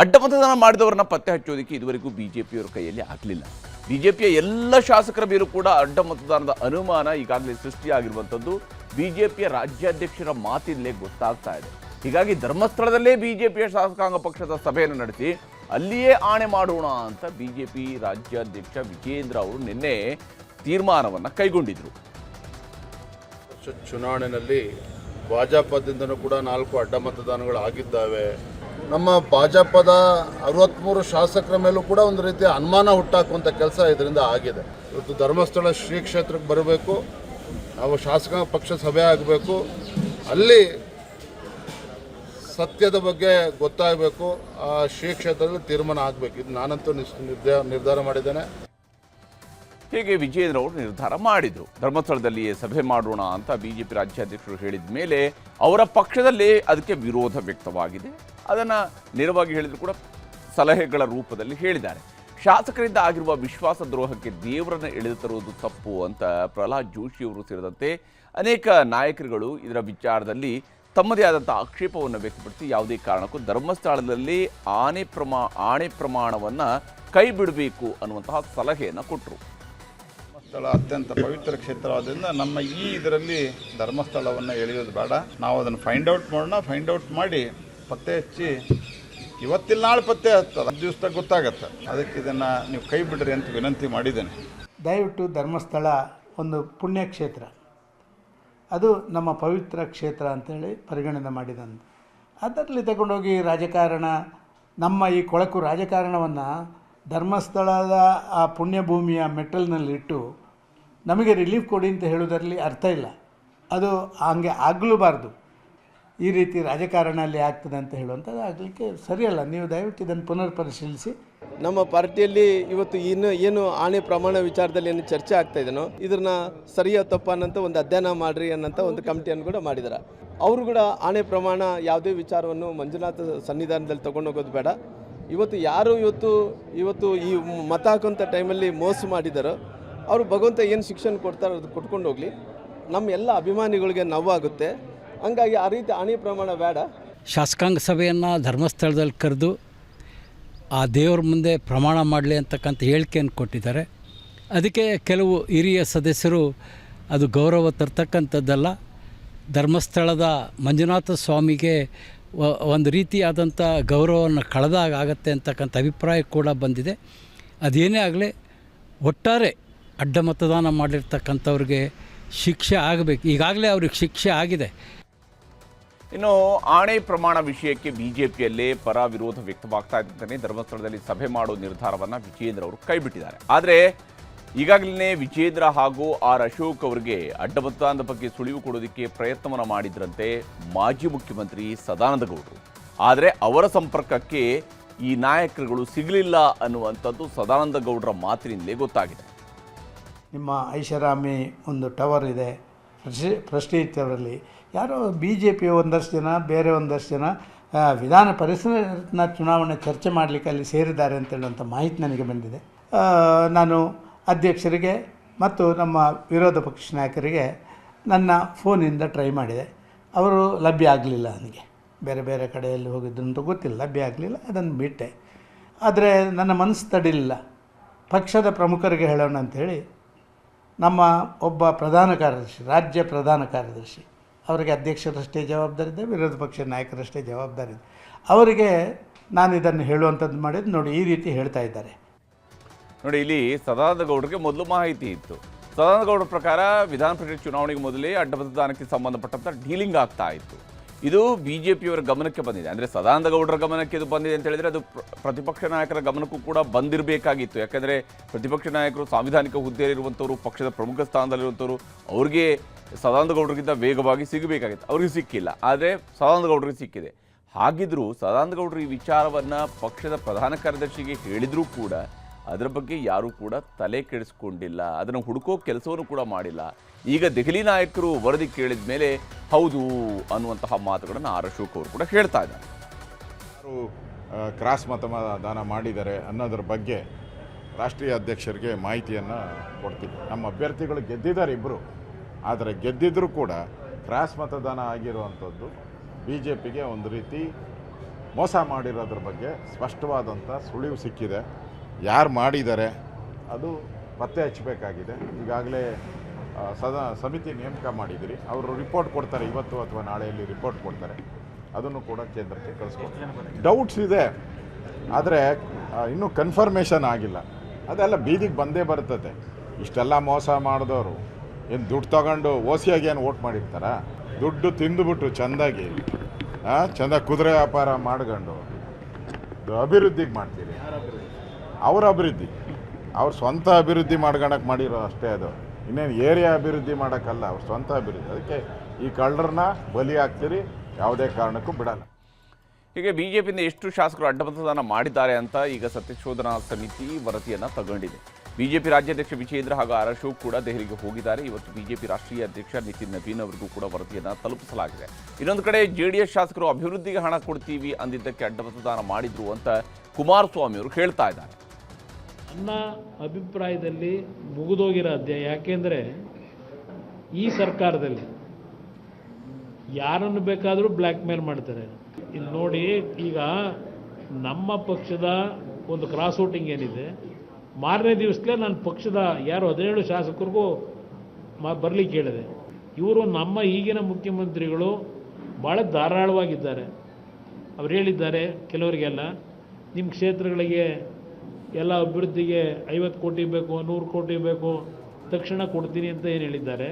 ಅಡ್ಡ ಮತದಾನ ಮಾಡಿದವರನ್ನ ಪತ್ತೆ ಹಚ್ಚೋದಕ್ಕೆ ಇದುವರೆಗೂ ಬಿಜೆಪಿಯವರ ಕೈಯಲ್ಲಿ ಆಗಲಿಲ್ಲ. ಬಿಜೆಪಿಯ ಎಲ್ಲ ಶಾಸಕರ ಮೇಲೂ ಕೂಡ ಅಡ್ಡ ಮತದಾನದ ಅನುಮಾನ ಈಗಾಗಲೇ ಸೃಷ್ಟಿಯಾಗಿರುವಂಥದ್ದು ಬಿಜೆಪಿಯ ರಾಜ್ಯಾಧ್ಯಕ್ಷರ ಮಾತಿನಲ್ಲೇ ಗೊತ್ತಾಗ್ತಾ ಇದೆ. ಹೀಗಾಗಿ ಧರ್ಮಸ್ಥಳದಲ್ಲೇ ಬಿಜೆಪಿಯ ಶಾಸಕಾಂಗ ಪಕ್ಷದ ಸಭೆಯನ್ನು ನಡೆಸಿ ಅಲ್ಲಿಯೇ ಆಣೆ ಮಾಡೋಣ ಅಂತ ಬಿಜೆಪಿ ರಾಜ್ಯಾಧ್ಯಕ್ಷ ವಿಜೇಂದ್ರ ಅವರು ನಿನ್ನೆ ತೀರ್ಮಾನವನ್ನು ಕೈಗೊಂಡಿದ್ರು. ಚುನಾವಣೆಯಲ್ಲಿ ಭಾಜಪದಿಂದನೂ ಕೂಡ 4 ಅಡ್ಡ ಮತದಾನಗಳು ಆಗಿದ್ದಾವೆ. ನಮ್ಮ ಭಾಜಪದ 63 ಶಾಸಕರ ಮೇಲೂ ಕೂಡ ಒಂದು ರೀತಿಯ ಅನುಮಾನ ಹುಟ್ಟಾಕುವಂಥ ಕೆಲಸ ಇದರಿಂದ ಆಗಿದೆ. ಇವತ್ತು ಧರ್ಮಸ್ಥಳ ಶ್ರೀ ಕ್ಷೇತ್ರಕ್ಕೆ ಬರಬೇಕು, ನಾವು ಶಾಸಕಾಂಗ ಪಕ್ಷ ಸಭೆ ಆಗಬೇಕು, ಅಲ್ಲಿ ಸತ್ಯದ ಬಗ್ಗೆ ಗೊತ್ತಾಗಬೇಕು, ಆ ಶ್ರೀ ಕ್ಷೇತ್ರದಲ್ಲಿ ತೀರ್ಮಾನ ಆಗಬೇಕು. ಇದು ನಾನಂತೂ ನಿರ್ಧಾರ ಮಾಡಿದ್ದೇನೆ. ಹೀಗೆ ವಿಜೇಂದ್ರ ಅವರು ನಿರ್ಧಾರ ಮಾಡಿದರು. ಧರ್ಮಸ್ಥಳದಲ್ಲಿಯೇ ಸಭೆ ಮಾಡೋಣ ಅಂತ ಬಿಜೆಪಿ ರಾಜ್ಯಾಧ್ಯಕ್ಷರು ಹೇಳಿದ ಮೇಲೆ ಅವರ ಪಕ್ಷದಲ್ಲಿ ಅದಕ್ಕೆ ವಿರೋಧ ವ್ಯಕ್ತವಾಗಿದೆ. ಅದನ್ನು ನೇರವಾಗಿ ಹೇಳಿದ್ರು ಕೂಡ ಸಲಹೆಗಳ ರೂಪದಲ್ಲಿ ಹೇಳಿದ್ದಾರೆ. ಶಾಸಕರಿಂದ ಆಗಿರುವ ವಿಶ್ವಾಸ ದ್ರೋಹಕ್ಕೆ ದೇವರನ್ನು ಎಳೆದು ತರುವುದು ತಪ್ಪು ಅಂತ ಪ್ರಹ್ಲಾದ್ ಜೋಶಿ ಅವರು ಸೇರಿದಂತೆ ಅನೇಕ ನಾಯಕರುಗಳು ಇದರ ವಿಚಾರದಲ್ಲಿ ತಮ್ಮದೇ ಆದಂಥ ಆಕ್ಷೇಪವನ್ನು ವ್ಯಕ್ತಪಡಿಸಿ ಯಾವುದೇ ಕಾರಣಕ್ಕೂ ಧರ್ಮಸ್ಥಳದಲ್ಲಿ ಆಣೆ ಪ್ರಮಾಣವನ್ನು ಕೈ ಬಿಡಬೇಕು ಅನ್ನುವಂತಹ ಸಲಹೆಯನ್ನು ಕೊಟ್ಟರು. ಧರ್ಮಸ್ಥಳ ಅತ್ಯಂತ ಪವಿತ್ರ ಕ್ಷೇತ್ರವಾದ್ದರಿಂದ ನಮ್ಮ ಇದರಲ್ಲಿ ಧರ್ಮಸ್ಥಳವನ್ನು ಎಳೆಯೋದು ಬೇಡ. ನಾವು ಅದನ್ನು ಫೈಂಡ್ ಔಟ್ ಮಾಡೋಣ. ಫೈಂಡ್ ಔಟ್ ಮಾಡಿ ಪತ್ತೆ ಹಚ್ಚಿ ಇವತ್ತಿಲ್ಲ ನಾಳೆ ಪತ್ತೆ ಹಚ್ಚೋದು 10 ದಿವಸದಾಗ ಗೊತ್ತಾಗತ್ತೆ. ಅದಕ್ಕೆ ಇದನ್ನು ನೀವು ಕೈ ಬಿಡ್ರಿ ಅಂತ ವಿನಂತಿ ಮಾಡಿದ್ದೇನೆ. ದಯವಿಟ್ಟು ಧರ್ಮಸ್ಥಳ ಒಂದು ಪುಣ್ಯಕ್ಷೇತ್ರ, ಅದು ನಮ್ಮ ಪವಿತ್ರ ಕ್ಷೇತ್ರ ಅಂತೇಳಿ ಪರಿಗಣನೆ ಮಾಡಿದಂತ. ಅದರಲ್ಲಿ ತಗೊಂಡೋಗಿ ರಾಜಕಾರಣ, ನಮ್ಮ ಈ ಕೊಳಕು ರಾಜಕಾರಣವನ್ನು ಧರ್ಮಸ್ಥಳದ ಆ ಪುಣ್ಯಭೂಮಿಯ ಮೆಟ್ಟಲಿನಲ್ಲಿಟ್ಟು ನಮಗೆ ರಿಲೀಫ್ ಕೊಡಿ ಅಂತ ಹೇಳೋದರಲ್ಲಿ ಅರ್ಥ ಇಲ್ಲ. ಅದು ಹಂಗೆ ಆಗಲೂಬಾರ್ದು. ಈ ರೀತಿ ರಾಜಕಾರಣ ಅಲ್ಲಿ ಆಗ್ತದೆ ಅಂತ ಹೇಳುವಂಥದ್ದು ಆಗಲಿಕ್ಕೆ ಸರಿಯಲ್ಲ. ನೀವು ದಯವಿಟ್ಟು ಇದನ್ನು ಪುನರ್ ಪರಿಶೀಲಿಸಿ. ನಮ್ಮ ಪಾರ್ಟಿಯಲ್ಲಿ ಇವತ್ತು ಏನು ಆಣೆ ಪ್ರಮಾಣ ವಿಚಾರದಲ್ಲಿ ಏನು ಚರ್ಚೆ ಆಗ್ತಾ ಇದೆಯೋ ಇದನ್ನ ಸರಿಯೋ ತಪ್ಪ ಅನ್ನೋಂಥ ಒಂದು ಅಧ್ಯಯನ ಮಾಡಿರಿ ಅನ್ನೋಂಥ ಒಂದು ಕಮಿಟಿಯನ್ನು ಕೂಡ ಮಾಡಿದ್ದಾರೆ. ಅವರು ಕೂಡ ಆಣೆ ಪ್ರಮಾಣ ಯಾವುದೇ ವಿಚಾರವನ್ನು ಮಂಜುನಾಥ ಸನ್ನಿಧಾನದಲ್ಲಿ ತೊಗೊಂಡೋಗೋದು ಬೇಡ. ಇವತ್ತು ಯಾರು ಇವತ್ತು ಈ ಮತ ಹಾಕೋಂಥ ಟೈಮಲ್ಲಿ ಮೋಸ ಮಾಡಿದಾರೋ ಅವರು ಭಗವಂತ ಏನು ಶಿಕ್ಷಣ ಕೊಡ್ತಾರೋ ಅದು ಕೊಟ್ಕೊಂಡು ಹೋಗಲಿ. ನಮ್ಮ ಎಲ್ಲ ಅಭಿಮಾನಿಗಳಿಗೆ ನೋವಾಗುತ್ತೆ. ಹಂಗಾಗಿ ಆ ರೀತಿ ಆಣೆ ಪ್ರಮಾಣ ಬೇಡ. ಶಾಸಕಾಂಗ ಸಭೆಯನ್ನು ಧರ್ಮಸ್ಥಳದಲ್ಲಿ ಕರೆದು ಆ ದೇವ್ರ ಮುಂದೆ ಪ್ರಮಾಣ ಮಾಡಲಿ ಅಂತಕ್ಕಂಥ ಹೇಳಿಕೆಯನ್ನು ಕೊಟ್ಟಿದ್ದಾರೆ. ಅದಕ್ಕೆ ಕೆಲವು ಹಿರಿಯ ಸದಸ್ಯರು ಅದು ಗೌರವ ತರ್ತಕ್ಕಂಥದ್ದಲ್ಲ, ಧರ್ಮಸ್ಥಳದ ಮಂಜುನಾಥ ಸ್ವಾಮಿಗೆ ಒಂದು ರೀತಿಯಾದಂಥ ಗೌರವವನ್ನು ಕಳೆದಾಗ ಆಗತ್ತೆ ಅಂತಕ್ಕಂಥ ಅಭಿಪ್ರಾಯ ಕೂಡ ಬಂದಿದೆ. ಅದೇನೇ ಆಗಲಿ, ಒಟ್ಟಾರೆ ಅಡ್ಡ ಮತದಾನ ಮಾಡಿರ್ತಕ್ಕಂಥವ್ರಿಗೆ ಶಿಕ್ಷೆ ಆಗಬೇಕು. ಈಗಾಗಲೇ ಅವ್ರಿಗೆ ಶಿಕ್ಷೆ ಆಗಿದೆ. ಇನ್ನು ಆಣೆ ಪ್ರಮಾಣ ವಿಷಯಕ್ಕೆ ಬಿಜೆಪಿಯಲ್ಲೇ ಪರ ವಿರೋಧ ವ್ಯಕ್ತವಾಗ್ತಾ ಇದ್ದಂತೆ ಧರ್ಮಸ್ಥಳದಲ್ಲಿ ಸಭೆ ಮಾಡೋ ನಿರ್ಧಾರವನ್ನು ವಿಜೇಂದ್ರ ಅವರು ಕೈಬಿಟ್ಟಿದ್ದಾರೆ. ಆದರೆ ಈಗಾಗಲೇ ವಿಜೇಂದ್ರ ಹಾಗೂ ಆರ್ ಅಶೋಕ್ ಅವರಿಗೆ ಅಡ್ಡ ಮತದಾನದ ಬಗ್ಗೆ ಸುಳಿವು ಕೊಡೋದಕ್ಕೆ ಪ್ರಯತ್ನವನ್ನು ಮಾಡಿದ್ರಂತೆ ಮಾಜಿ ಮುಖ್ಯಮಂತ್ರಿ ಸದಾನಂದ ಗೌಡರು. ಆದರೆ ಅವರ ಸಂಪರ್ಕಕ್ಕೆ ಈ ನಾಯಕರುಗಳು ಸಿಗಲಿಲ್ಲ ಅನ್ನುವಂಥದ್ದು ಸದಾನಂದ ಗೌಡರ ಮಾತಿನಿಂದಲೇ ಗೊತ್ತಾಗಿದೆ. ನಿಮ್ಮ ಐಷಾರಾಮಿ ಒಂದು ಟವರ್ ಇದೆ ಪ್ರೆಸ್ಟೀಜ್ ಟವರಲ್ಲಿ, ಯಾರೋ BJP ಒಂದಷ್ಟು ಜನ, ಬೇರೆ ಒಂದಷ್ಟು ಜನ ವಿಧಾನ ಪರಿಷತ್ನ ಚುನಾವಣೆ ಚರ್ಚೆ ಮಾಡಲಿಕ್ಕೆ ಅಲ್ಲಿ ಸೇರಿದ್ದಾರೆ ಅಂತೇಳುವಂಥ ಮಾಹಿತಿ ನನಗೆ ಬಂದಿದೆ. ನಾನು ಅಧ್ಯಕ್ಷರಿಗೆ ಮತ್ತು ನಮ್ಮ ವಿರೋಧ ಪಕ್ಷ ನಾಯಕರಿಗೆ ನನ್ನ ಫೋನಿಂದ ಟ್ರೈ ಮಾಡಿದೆ. ಅವರು ಲಭ್ಯ ಆಗಲಿಲ್ಲ. ನನಗೆ ಬೇರೆ ಬೇರೆ ಕಡೆಯಲ್ಲಿ ಹೋಗಿದ್ದಂತೂ ಗೊತ್ತಿಲ್ಲ, ಲಭ್ಯ ಆಗಲಿಲ್ಲ. ಅದನ್ನು ಬಿಟ್ಟೆ. ಆದರೆ ನನ್ನ ಮನಸ್ಸು ತಡಿಲಿಲ್ಲ. ಪಕ್ಷದ ಪ್ರಮುಖರಿಗೆ ಹೇಳೋಣ ಅಂಥೇಳಿ ನಮ್ಮ ಒಬ್ಬ ಪ್ರಧಾನ ಕಾರ್ಯದರ್ಶಿ, ರಾಜ್ಯ ಪ್ರಧಾನ ಕಾರ್ಯದರ್ಶಿ, ಅವರಿಗೆ ಅಧ್ಯಕ್ಷರಷ್ಟೇ ಜವಾಬ್ದಾರಿ ಇದೆ, ವಿರೋಧ ಪಕ್ಷ ನಾಯಕರಷ್ಟೇ ಜವಾಬ್ದಾರಿ ಇದೆ. ಅವರಿಗೆ ನಾನು ಇದನ್ನು ಹೇಳುವಂಥದ್ದು ಮಾಡಿದ್ದು ನೋಡಿ, ಈ ರೀತಿ ಹೇಳ್ತಾ ಇದ್ದಾರೆ. ನೋಡಿ, ಇಲ್ಲಿ ಸದಾನಂದ ಗೌಡರಿಗೆ ಮೊದಲು ಮಾಹಿತಿ ಇತ್ತು. ಸದಾನಂದ ಗೌಡರ ಪ್ರಕಾರ ವಿಧಾನ ಪರಿಷತ್ ಚುನಾವಣೆಗೆ ಮೊದಲೇ ಅಡ್ಡ ಮತದಾನಕ್ಕೆ ಸಂಬಂಧಪಟ್ಟಂಥ ಡೀಲಿಂಗ್ ಆಗ್ತಾ ಇತ್ತು. ಇದು ಬಿಜೆಪಿಯವರ ಗಮನಕ್ಕೆ ಬಂದಿದೆ. ಅಂದರೆ ಸದಾನಂದ ಗೌಡರ ಗಮನಕ್ಕೆ ಇದು ಬಂದಿದೆ ಅಂತ ಹೇಳಿದರೆ ಅದು ಪ್ರತಿಪಕ್ಷ ನಾಯಕರ ಗಮನಕ್ಕೂ ಕೂಡ ಬಂದಿರಬೇಕಾಗಿತ್ತು. ಯಾಕೆಂದರೆ ಪ್ರತಿಪಕ್ಷ ನಾಯಕರು ಸಾಂವಿಧಾನಿಕ ಹುದ್ದೆಯಲ್ಲಿರುವಂಥವ್ರು, ಪಕ್ಷದ ಪ್ರಮುಖ ಸ್ಥಾನದಲ್ಲಿರುವಂಥವ್ರು, ಅವ್ರಿಗೆ ಸದಾನಂದ ಗೌಡರಿಗಿಂತ ವೇಗವಾಗಿ ಸಿಗಬೇಕಾಗಿತ್ತು. ಅವ್ರಿಗೆ ಸಿಕ್ಕಿಲ್ಲ, ಆದರೆ ಸದಾನಂದ ಗೌಡರಿಗೆ ಸಿಕ್ಕಿದೆ. ಹಾಗಿದ್ರೂ ಸದಾನಂದ ಗೌಡರು ಈ ವಿಚಾರವನ್ನು ಪಕ್ಷದ ಪ್ರಧಾನ ಕಾರ್ಯದರ್ಶಿಗೆ ಹೇಳಿದರೂ ಕೂಡ ಅದರ ಬಗ್ಗೆ ಯಾರೂ ಕೂಡ ತಲೆ ಕೆಡಿಸ್ಕೊಂಡಿಲ್ಲ, ಅದನ್ನು ಹುಡುಕೋ ಕೆಲಸವನ್ನು ಕೂಡ ಮಾಡಿಲ್ಲ. ಈಗ ದೆಹಲಿ ನಾಯಕರು ವರದಿ ಕೇಳಿದ ಮೇಲೆ ಹೌದು ಅನ್ನುವಂತಹ ಮಾತುಗಳನ್ನು ಆರ್ ಅಶೋಕ್ ಅವರು ಕೂಡ ಹೇಳ್ತಾ ಇದ್ದಾರೆ. ಯಾರು ಕ್ರಾಸ್ ಮತದಾನ ಮಾಡಿದ್ದಾರೆ ಅನ್ನೋದ್ರ ಬಗ್ಗೆ ರಾಷ್ಟ್ರೀಯ ಅಧ್ಯಕ್ಷರಿಗೆ ಮಾಹಿತಿಯನ್ನು ಕೊಡ್ತೀವಿ. ನಮ್ಮ ಅಭ್ಯರ್ಥಿಗಳು ಗೆದ್ದಿದ್ದಾರೆ ಇಬ್ಬರು, ಆದರೆ ಗೆದ್ದಿದ್ದರೂ ಕೂಡ ಕ್ರಾಸ್ ಮತದಾನ ಆಗಿರುವಂಥದ್ದು BJPಗೆ ಒಂದು ರೀತಿ ಮೋಸ ಮಾಡಿರೋದ್ರ ಬಗ್ಗೆ ಸ್ಪಷ್ಟವಾದಂಥ ಸುಳಿವು ಸಿಕ್ಕಿದೆ. ಯಾರು ಮಾಡಿದ್ದಾರೆ ಅದು ಪತ್ತೆ ಹಚ್ಚಬೇಕಾಗಿದೆ. ಈಗಾಗಲೇ ಸಮಿತಿ ನೇಮಕ ಮಾಡಿದಿರಿ. ಅವರು ರಿಪೋರ್ಟ್ ಕೊಡ್ತಾರೆ, ಇವತ್ತು ಅಥವಾ ನಾಳೆಯಲ್ಲಿ ರಿಪೋರ್ಟ್ ಕೊಡ್ತಾರೆ. ಅದನ್ನು ಕೂಡ ಕೇಂದ್ರಕ್ಕೆ ಕಳಿಸ್ಕೊಡ್ತಾರೆ. ಡೌಟ್ಸ್ ಇದೆ, ಆದರೆ ಇನ್ನೂ ಕನ್ಫರ್ಮೇಷನ್ ಆಗಿಲ್ಲ. ಅದೆಲ್ಲ ಬೀದಿಗೆ ಬಂದೇ ಬರ್ತದೆ. ಇಷ್ಟೆಲ್ಲ ಮೋಸ ಮಾಡಿದವರು ಏನು ದುಡ್ಡು ತಗೊಂಡು ಓಸಿಯಾಗಿ ಏನು ವೋಟ್ ಮಾಡಿರ್ತಾರ? ದುಡ್ಡು ತಿಂದುಬಿಟ್ಟು ಚೆಂದಾಗಿ ಚೆಂದ ಕುದುರೆ ವ್ಯಾಪಾರ ಮಾಡ್ಕೊಂಡು ಅಭಿವೃದ್ಧಿಗೆ ಮಾಡ್ತೀರಿ. ಅವ್ರ ಅಭಿವೃದ್ಧಿ, ಅವ್ರ ಸ್ವಂತ ಅಭಿವೃದ್ಧಿ ಮಾಡ್ಕೊಳಕ್ಕೆ ಮಾಡಿರೋ ಅಷ್ಟೇ. ಅದು ಇನ್ನೇನು ಏರಿಯಾ ಅಭಿವೃದ್ಧಿ ಮಾಡೋಕ್ಕಲ್ಲ, ಅವ್ರ ಸ್ವಂತ ಅಭಿವೃದ್ಧಿ. ಅದಕ್ಕೆ ಈ ಕಳ್ಳರನ್ನ ಬಲಿ ಆಗ್ತೀರಿ, ಯಾವುದೇ ಕಾರಣಕ್ಕೂ ಬಿಡಲ್ಲ. ಹೀಗೆ ಬಿಜೆಪಿಯಿಂದ ಎಷ್ಟು ಶಾಸಕರು ಅಡ್ಡಮತದಾನ ಮಾಡಿದ್ದಾರೆ ಅಂತ ಈಗ ಸತ್ಯಶೋಧನಾ ಸಮಿತಿ ವರದಿಯನ್ನು ತಗೊಂಡಿದೆ. ಬಿಜೆಪಿ ರಾಜ್ಯಾಧ್ಯಕ್ಷ ವಿಜೇಂದ್ರ ಹಾಗೂ ಆರ್ ಅಶೋಕ್ ಕೂಡ ದೆಹಲಿಗೆ ಹೋಗಿದ್ದಾರೆ. ಇವತ್ತು ಬಿಜೆಪಿ ರಾಷ್ಟ್ರೀಯ ಅಧ್ಯಕ್ಷ ನಿತಿನ್ ನವೀನ್ ಅವರಿಗೂ ಕೂಡ ವರದಿಯನ್ನು ತಲುಪಿಸಲಾಗಿದೆ. ಇನ್ನೊಂದು ಕಡೆ JDS ಶಾಸಕರು ಅಭಿವೃದ್ಧಿಗೆ ಹಣ ಕೊಡ್ತೀವಿ ಅಂದಿದ್ದಕ್ಕೆ ಅಡ್ಡಮತದಾನ ಮಾಡಿದ್ರು ಅಂತ ಕುಮಾರಸ್ವಾಮಿ ಅವರು ಹೇಳ್ತಾ ಇದ್ದಾರೆ. ನನ್ನ ಅಭಿಪ್ರಾಯದಲ್ಲಿ ಮುಗಿದೋಗಿರೋ ಅಧ್ಯಾಯ. ಯಾಕೆಂದರೆ ಈ ಸರ್ಕಾರದಲ್ಲಿ ಯಾರನ್ನು ಬೇಕಾದರೂ ಬ್ಲ್ಯಾಕ್ ಮೇಲ್ ಮಾಡ್ತಾರೆ. ಇಲ್ಲಿ ನೋಡಿ, ಈಗ ನಮ್ಮ ಪಕ್ಷದ ಒಂದು ಕ್ರಾಸ್ ವೋಟಿಂಗ್ ಏನಿದೆ, ಮಾರನೇ ದಿವಸಲೇ ನನ್ನ ಪಕ್ಷದ 17 ಶಾಸಕರಿಗೂ ಬರಲಿಕ್ಕೆ ಹೇಳಿದೆ. ಇವರು ನಮ್ಮ ಈಗಿನ ಮುಖ್ಯಮಂತ್ರಿಗಳು ಭಾಳ ಧಾರಾಳವಾಗಿದ್ದಾರೆ. ಅವ್ರು ಹೇಳಿದ್ದಾರೆ ಕೆಲವರಿಗೆಲ್ಲ, ನಿಮ್ಮ ಕ್ಷೇತ್ರಗಳಿಗೆ ಎಲ್ಲ ಅಭಿವೃದ್ಧಿಗೆ 50 ಕೋಟಿ ಬೇಕು, 100 ಕೋಟಿ ಬೇಕು, ತಕ್ಷಣ ಕೊಡ್ತೀನಿ ಅಂತ ಏನು ಹೇಳಿದ್ದಾರೆ.